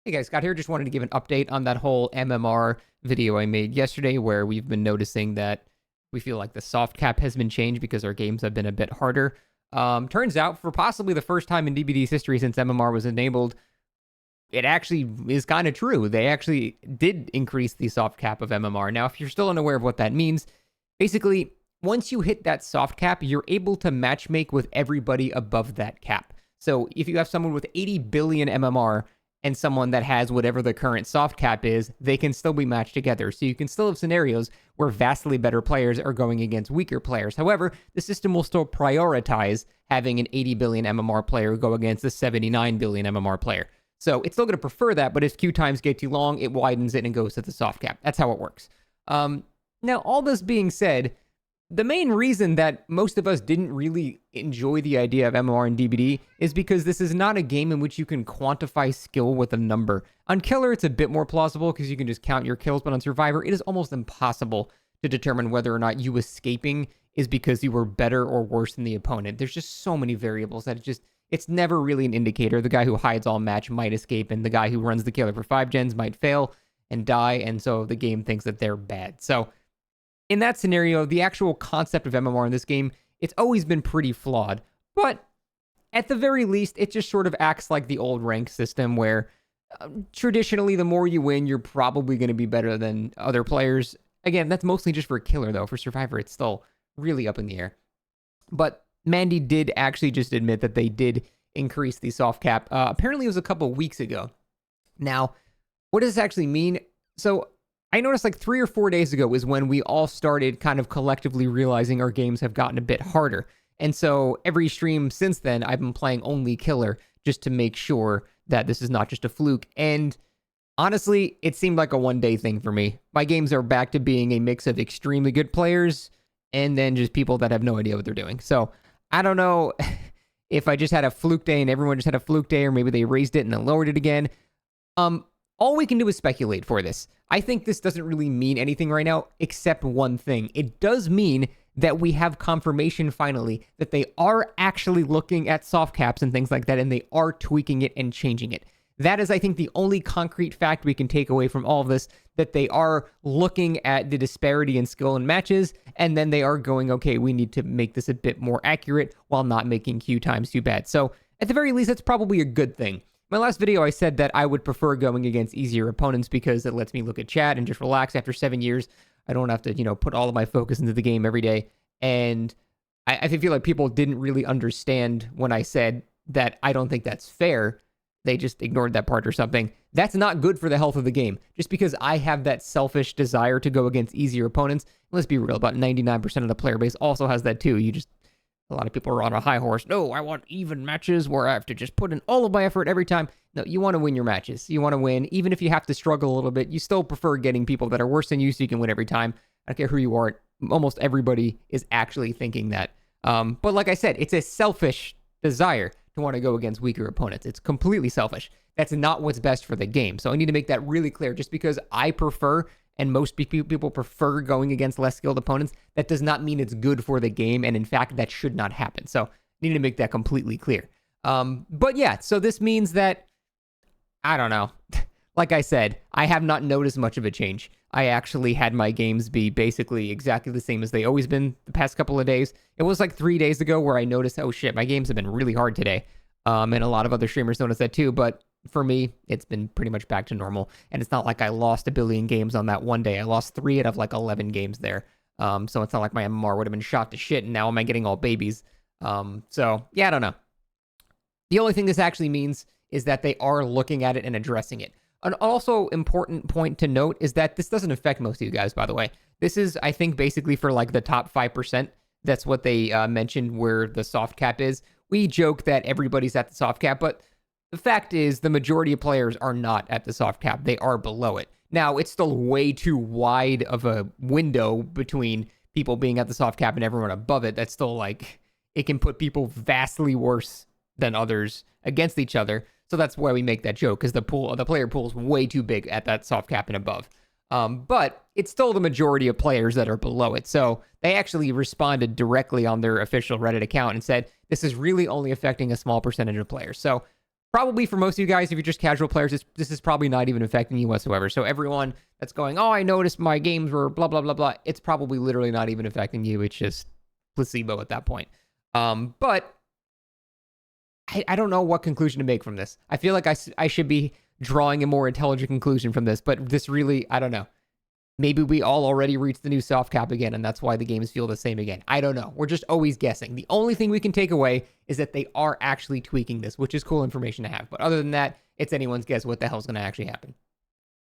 Hey guys, Scott here. Just wanted to give an update on that whole MMR video I made yesterday where we've been noticing that we feel like the soft cap has been changed because our games have been a bit harder. Turns out, for possibly the first time in DBD's history since MMR was enabled, it actually is kind of true. They actually did increase the soft cap of MMR. Now, if you're still unaware of what that means, basically, once you hit that soft cap, you're able to matchmake with everybody above that cap. So if you have someone with 80 billion MMR, and someone that has whatever the current soft cap is, they can still be matched together. So you can still have scenarios where vastly better players are going against weaker players. However, the system will still prioritize having an 80 billion MMR player go against a 79 billion MMR player. So it's still going to prefer that, but if queue times get too long, it widens it and goes to the soft cap. That's how it works. Now, all this being said, the main reason that most of us didn't really enjoy the idea of MMR and DBD is because this is not a game in which you can quantify skill with a number. On Killer, it's a bit more plausible because you can just count your kills, but on Survivor, it is almost impossible to determine whether or not you escaping is because you were better or worse than the opponent. There's just so many variables that it's never really an indicator. The guy who hides all match might escape, and the guy who runs the Killer for 5 gens might fail and die, and so the game thinks that they're bad. So in that scenario, the actual concept of MMR in this game, it's always been pretty flawed. But at the very least, it just sort of acts like the old rank system where traditionally, the more you win, you're probably going to be better than other players. Again, that's mostly just for Killer, though. For Survivor, it's still really up in the air. But Mandy did actually just admit that they did increase the soft cap. Apparently, it was a couple weeks ago. Now, what does this actually mean? So I noticed like 3 or 4 days ago is when we all started kind of collectively realizing our games have gotten a bit harder. And so every stream since then, I've been playing only Killer just to make sure that this is not just a fluke. And honestly, it seemed like a one-day thing for me. My games are back to being a mix of extremely good players and then just people that have no idea what they're doing. So I don't know if I just had a fluke day and everyone just had a fluke day, or maybe they raised it and then lowered it again. All we can do is speculate for this. I think this doesn't really mean anything right now, except one thing. It does mean that we have confirmation finally that they are actually looking at soft caps and things like that, and they are tweaking it and changing it. That is, I think, the only concrete fact we can take away from all of this, that they are looking at the disparity in skill in matches, and then they are going, okay, we need to make this a bit more accurate while not making queue times too bad. So at the very least, that's probably a good thing. My last video, I said that I would prefer going against easier opponents because it lets me look at chat and just relax. After 7 years, I don't have to, put all of my focus into the game every day. And I feel like people didn't really understand when I said that I don't think that's fair. They just ignored that part or something. That's not good for the health of the game. Just because I have that selfish desire to go against easier opponents, let's be real, about 99% of the player base also has that too. A lot of people are on a high horse. No, I want even matches where I have to just put in all of my effort every time. No, you want to win your matches. You want to win. Even if you have to struggle a little bit, you still prefer getting people that are worse than you so you can win every time. I don't care who you are. Almost everybody is actually thinking that. But like I said, it's a selfish desire to want to go against weaker opponents. It's completely selfish. That's not what's best for the game. So I need to make that really clear. Just because I prefer and most people prefer going against less skilled opponents, that does not mean it's good for the game, and in fact, that should not happen. So I need to make that completely clear. But yeah, so this means that, I don't know. Like I said, I have not noticed much of a change. I actually had my games be basically exactly the same as they always been the past couple of days. It was like 3 days ago where I noticed, oh shit, my games have been really hard today. And a lot of other streamers noticed that too, but for me, it's been pretty much back to normal. And it's not like I lost a billion games on that one day. I lost 3 out of like 11 games there. So it's not like my MMR would have been shot to shit and now am I getting all babies. So yeah, I don't know. The only thing this actually means is that they are looking at it and addressing it. An also important point to note is that this doesn't affect most of you guys, by the way. This is, I think, basically for like the top 5%. That's what they mentioned where the soft cap is. We joke that everybody's at the soft cap, but the fact is, the majority of players are not at the soft cap. They are below it. Now, it's still way too wide of a window between people being at the soft cap and everyone above it. That's still like, it can put people vastly worse than others against each other. So that's why we make that joke, because the player pool is way too big at that soft cap and above. But it's still the majority of players that are below it. So they actually responded directly on their official Reddit account and said, this is really only affecting a small percentage of players. So probably for most of you guys, if you're just casual players, this is probably not even affecting you whatsoever. So everyone that's going, oh, I noticed my games were blah, blah, blah, blah, it's probably literally not even affecting you. It's just placebo at that point. But I don't know what conclusion to make from this. I feel like I should be drawing a more intelligent conclusion from this, but this really, I don't know. Maybe we all already reached the new soft cap again, and that's why the games feel the same again. I don't know. We're just always guessing. The only thing we can take away is that they are actually tweaking this, which is cool information to have. But other than that, it's anyone's guess what the hell's going to actually happen.